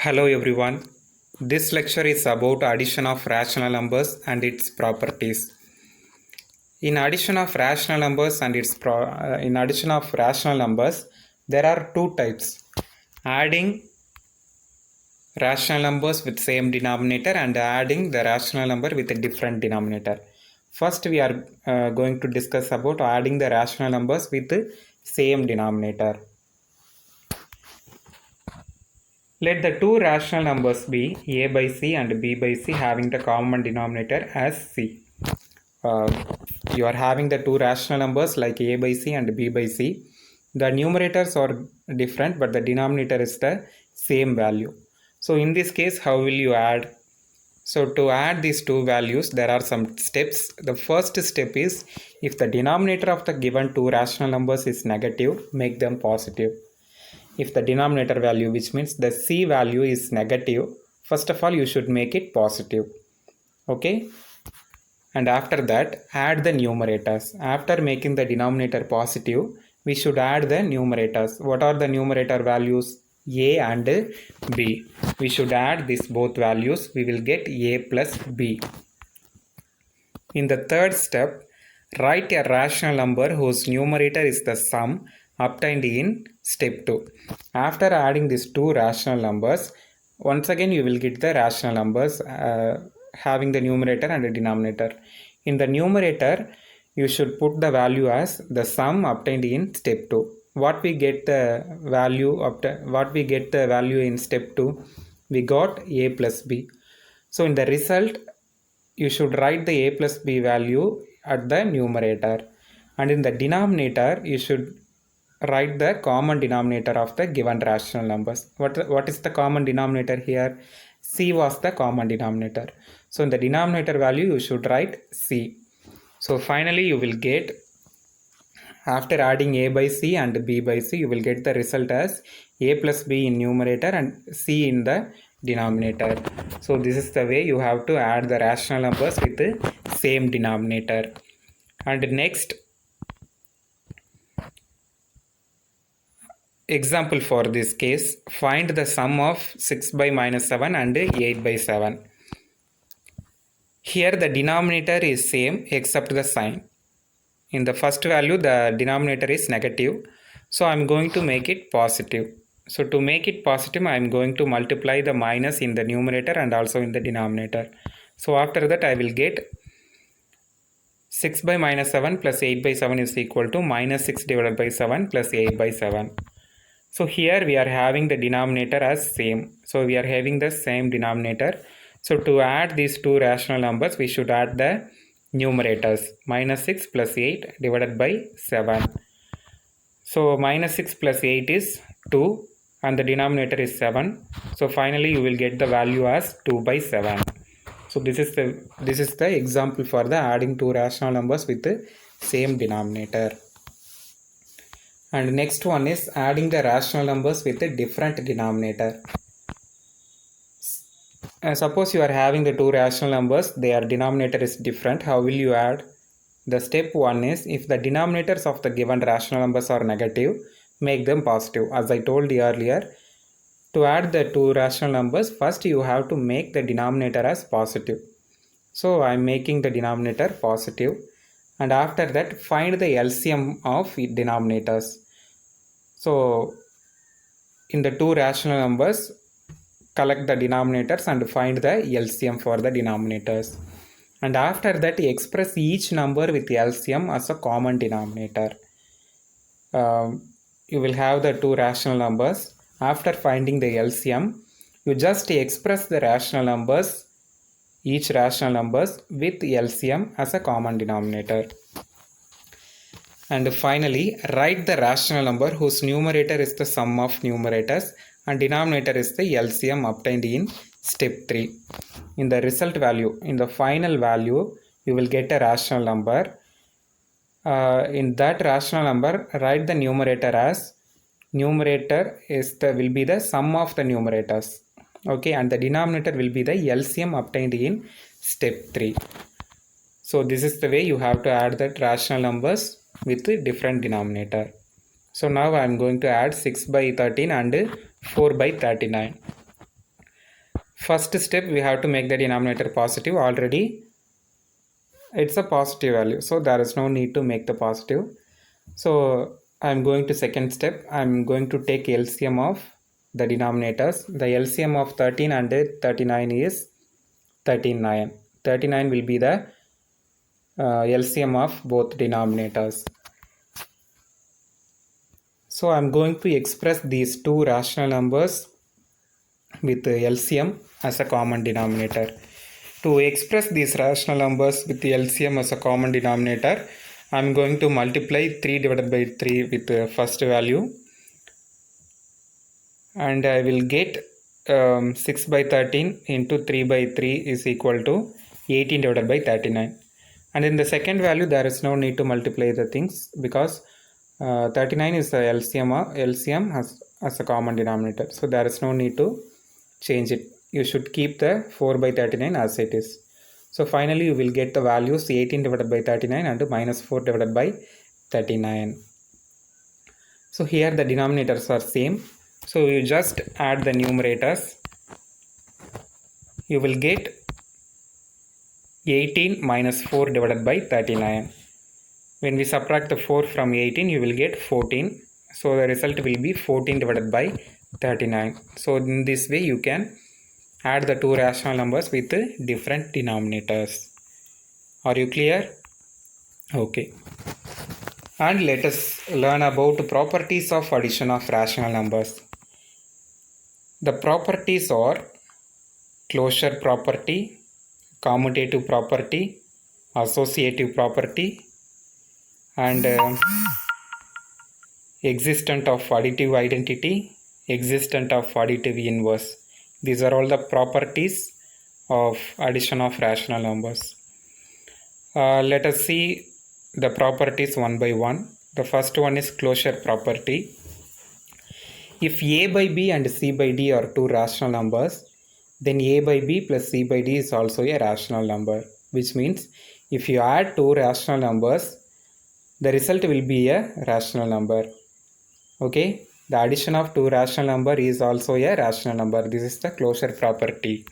Hello everyone. This lecture is about addition of rational numbers and its properties. In addition of rational numbers there are two types: adding rational numbers with same denominator and adding the rational number with a different denominator. First, we are going to discuss about adding the rational numbers with the same denominator. Let the two rational numbers be a by c and b by c having the common denominator as c. You are having the two rational numbers like a by c and b by c. The numerators are different but the denominator is the same value. So in this case, how will you add? So to add these two values, there are some steps. The first step is, if the denominator of the given two rational numbers is negative, make them positive. If the denominator value, which means the c value, is negative, first of all you should make it positive. Okay, and after that add the numerators. After making the denominator positive, we should add the numerators. What are the numerator values? A and b. We should add these both values. We will get a plus b. In the third step, write a rational number whose numerator is the sum obtained in step 2. After adding these two rational numbers, once again you will get the rational numbers having the numerator and the denominator. In the numerator, you should put the value as the sum obtained in step 2. What we get the value in step 2? We got a plus b. So in the result, you should write the a plus b value at the numerator, and in the denominator you should write the common denominator of the given rational numbers. What is the common denominator here? C was the common denominator. So in the denominator value you should write c. So finally you will get, after adding a by c and b by c, you will get the result as a plus b in numerator and c in the denominator. So this is the way you have to add the rational numbers with the same denominator. And next example for this case, find the sum of 6 by minus 7 and 8 by 7. Here the denominator is same except the sign. In the first value the denominator is negative, so I am going to make it positive. So to make it positive, I am going to multiply the minus in the numerator and also in the denominator. So after that I will get 6 by minus 7 plus 8 by 7 is equal to minus 6 divided by 7 plus 8 by 7. So here we are having the denominator as same. So we are having the same denominator. So to add these two rational numbers, we should add the numerators. Minus 6 plus 8 divided by 7. So minus 6 plus 8 is 2 and the denominator is 7. So finally you will get the value as 2 by 7. So this is the example for the adding two rational numbers with the same denominator. And next one is adding the rational numbers with a different denominator. Suppose you are having the two rational numbers, their denominator is different. How will you add? The step 1 is, if the denominators of the given rational numbers are negative, make them positive. As I told you earlier, to add the two rational numbers, first you have to make the denominator as positive. So I am making the denominator positive, and after that find the LCM of denominators. So in the two rational numbers, collect the denominators and find the LCM for the denominators. And after that express each number with LCM as a common denominator. You will have the two rational numbers. After finding the LCM, you just express the rational numbers, each rational numbers with LCM as a common denominator. And finally, write the rational number whose numerator is the sum of numerators and denominator is the LCM obtained in step 3. In the result value, in the final value, you will get a rational number. In that rational number, write the numerator as will be the sum of the numerators. Okay, and the denominator will be the LCM obtained in step 3. So this is the way you have to add the rational numbers with a different denominator. So now I am going to add 6 by 13 and 4 by 39. First step, we have to make the denominator positive. Already it's a positive value, so there is no need to make the positive. So I'm going to second step. I'm going to take LCM of the denominators. The LCM of 13 and 39 is 39. 39 will be the LCM of both denominators. So I'm going to express these two rational numbers with LCM as a common denominator. To express these rational numbers with LCM as a common denominator, I'm going to multiply 3 divided by 3 with the first value, and I will get 6 by 13 into 3 by 3 is equal to 18 divided by 39. And in the second value, there is no need to multiply the things because 39 is the LCM as a common denominator. So there is no need to change it. You should keep the 4 by 39 as it is. So finally, you will get the values 18 divided by 39 and minus 4 divided by 39. So here the denominators are same. So you just add the numerators. You will get 18 minus 4 divided by 39. When we subtract the 4 from 18, you will get 14. So the result will be 14 divided by 39. So in this way, you can add the two rational numbers with different denominators. Are you clear? Okay. And let us learn about properties of addition of rational numbers. The properties are closure property, commutative property, associative property, and existent of additive identity, existent of additive inverse. These are all the properties of addition of rational numbers. Let us see the properties one by one. The first one is closure property. If a by b and c by d are two rational numbers, then a by b plus c by d is also a rational number, which means if you add two rational numbers, the result will be a rational number. Okay, the addition of two rational number is also a rational number. This is the closure property.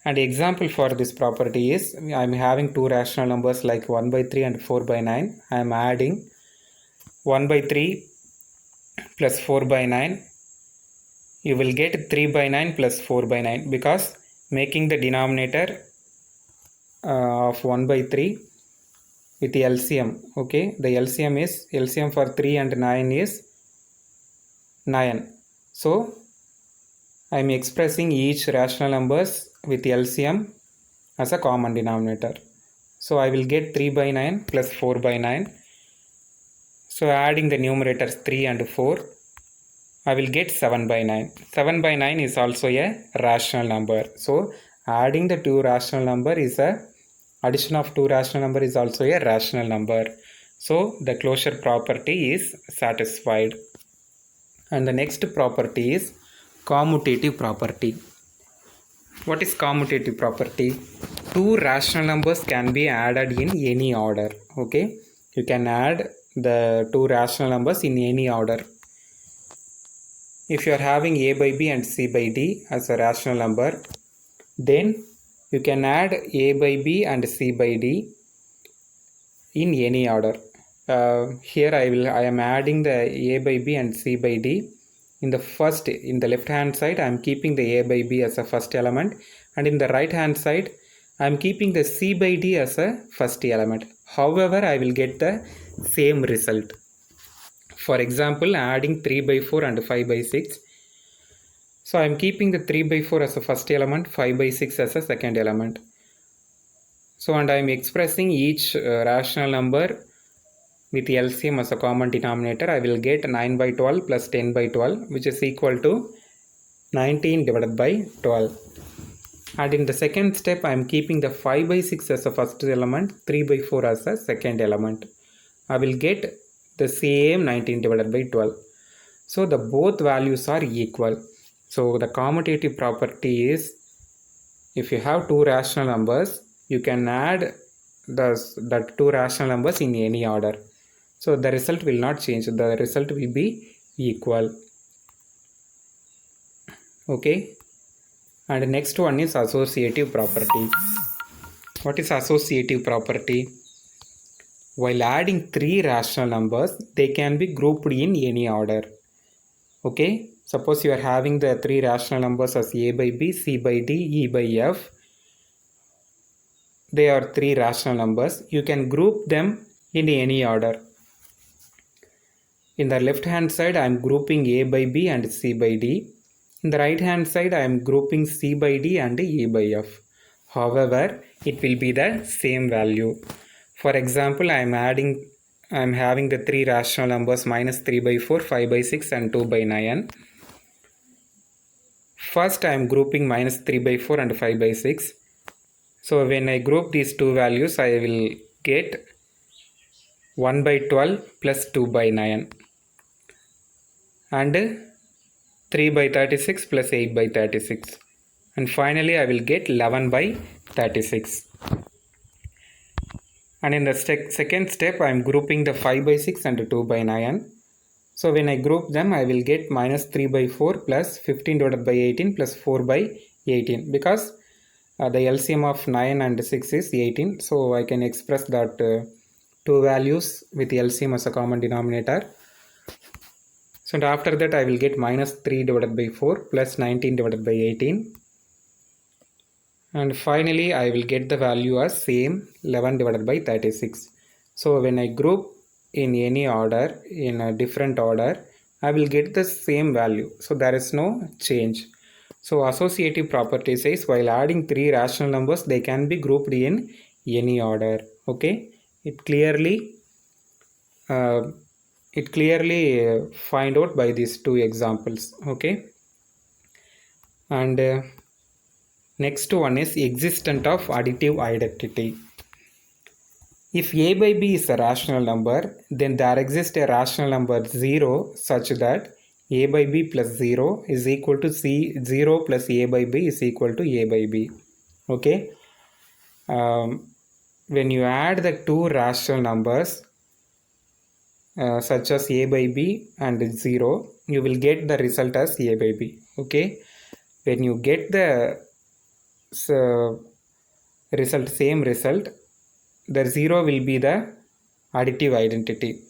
And example for this property is, I am having two rational numbers like 1 by 3 and 4 by 9. I am adding 1 by 3 plus 4 by 9. You will get 3 by 9 plus 4 by 9 because making the denominator of 1 by 3 with the LCM. Okay, the LCM for 3 and 9 is 9. So I am expressing each rational numbers with LCM as a common denominator. So I will get 3 by 9 plus 4 by 9. So adding the numerators 3 and 4, I will get 7 by 9. 7 by 9 is also a rational number. So adding the two rational number is a addition of two rational number is also a rational number. So the closure property is satisfied. And the next property is commutative property. What is commutative property? Two rational numbers can be added in any order. Okay, you can add the two rational numbers in any order. If you are having a by b and c by d as a rational number, then you can add a by b and c by d in any order. Here I am adding the a by b and c by d. In the left hand side, I am keeping the a by b as a first element, and in the right hand side, I am keeping the c by d as a first element. However, I will get the same result. For example, adding 3 by 4 and 5 by 6. So I am keeping the 3 by 4 as a first element, 5 by 6 as a second element. So and I am expressing each rational number with LCM as a common denominator. I will get 9 by 12 plus 10 by 12, which is equal to 19 divided by 12. And in the second step, I am keeping the 5 by 6 as a first element, 3 by 4 as a second element. I will get the same 19 divided by 12. So the both values are equal. So the commutative property is, if you have two rational numbers, you can add the two rational numbers in any order. So the result will not change. The result will be equal. Okay. And next one is associative property. What is associative property? While adding three rational numbers, they can be grouped in any order. Okay, suppose you are having the three rational numbers as a by b, c by d, e by f. They are three rational numbers. You can group them in any order. In the left hand side, I am grouping a by b and c by d. In the right hand side, I am grouping c by d and e by f. However, it will be the same value. For example, I am having the three rational numbers minus 3 by 4, 5 by 6 and 2 by 9. First, I am grouping minus 3 by 4 and 5 by 6. So when I group these two values, I will get 1 by 12 plus 2 by 9 and 3 by 36 plus 8 by 36, and finally I will get 11 by 36. And in the second step, I am grouping the 5 by 6 and 2 by 9. So when I group them, I will get minus 3 by 4 plus 15 divided by 18 plus 4 by 18, because the LCM of 9 and 6 is 18. So I can express that two values with LCM as a common denominator. So after that, I will get minus 3 divided by 4 plus 19 divided by 18. And finally, I will get the value as same 11 divided by 36. So when I group in any order, in a different order, I will get the same value. So there is no change. So associative property says while adding three rational numbers, they can be grouped in any order. Okay, it clearly find out by these two examples. Okay, and next one is existence of additive identity. If a by b is a rational number, then there exists a rational number 0 such that a by b plus 0 is equal to 0 plus a by b is equal to a by b. Okay. When you add the two rational numbers such as a by b and 0, you will get the result as a by b. Okay. When you get the same result, the 0 will be the additive identity.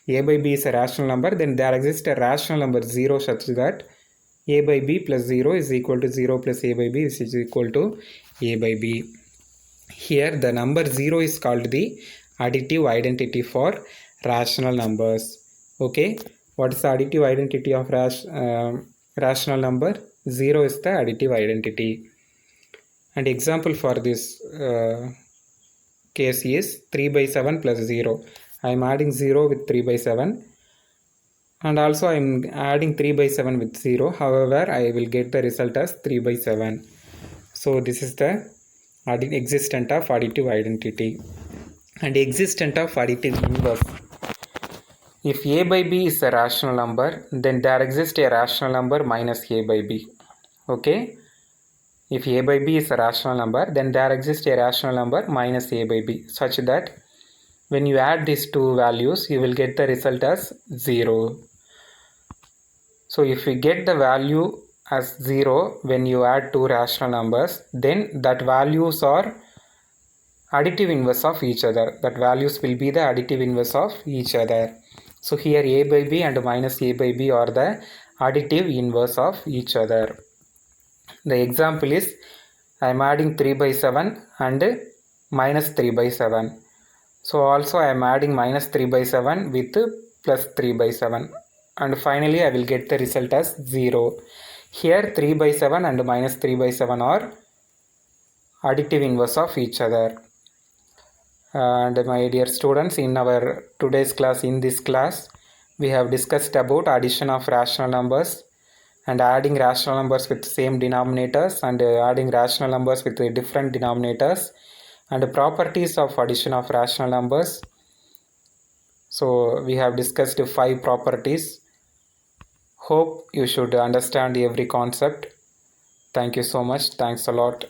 A by b is a rational number, then there exists a rational number 0 such that a by b plus 0 is equal to 0 plus a by b is equal to a by b. Here the number 0 is called the additive identity for rational numbers. Okay, what is the additive identity of rational number? 0 is the additive identity. And example for this case is 3 by 7 plus 0. I am adding 0 with 3 by 7, and also I am adding 3 by 7 with 0. However, I will get the result as 3 by 7. So this is the existence of additive identity. And existence of additive inverse. If a by b is a rational number, then there exists a rational number minus a by b. Okay. If a by b is a rational number, then there exists a rational number minus a by b, such that when you add these two values, you will get the result as 0. So if you get the value as 0 when you add two rational numbers, then that values are additive inverse of each other. That values will be the additive inverse of each other. So here a by b and minus a by b are the additive inverse of each other. The example is I am adding 3 by 7 and minus 3 by 7. So also I am adding minus 3 by 7 with plus 3 by 7. And finally I will get the result as 0. Here 3 by 7 and minus 3 by 7 are additive inverse of each other. And my dear students, in our today's class, in this class, we have discussed about addition of rational numbers and adding rational numbers with same denominators and adding rational numbers with different denominators and properties of addition of rational numbers. So we have discussed 5 properties. Hope you should understand every concept. Thank you so much. Thanks a lot.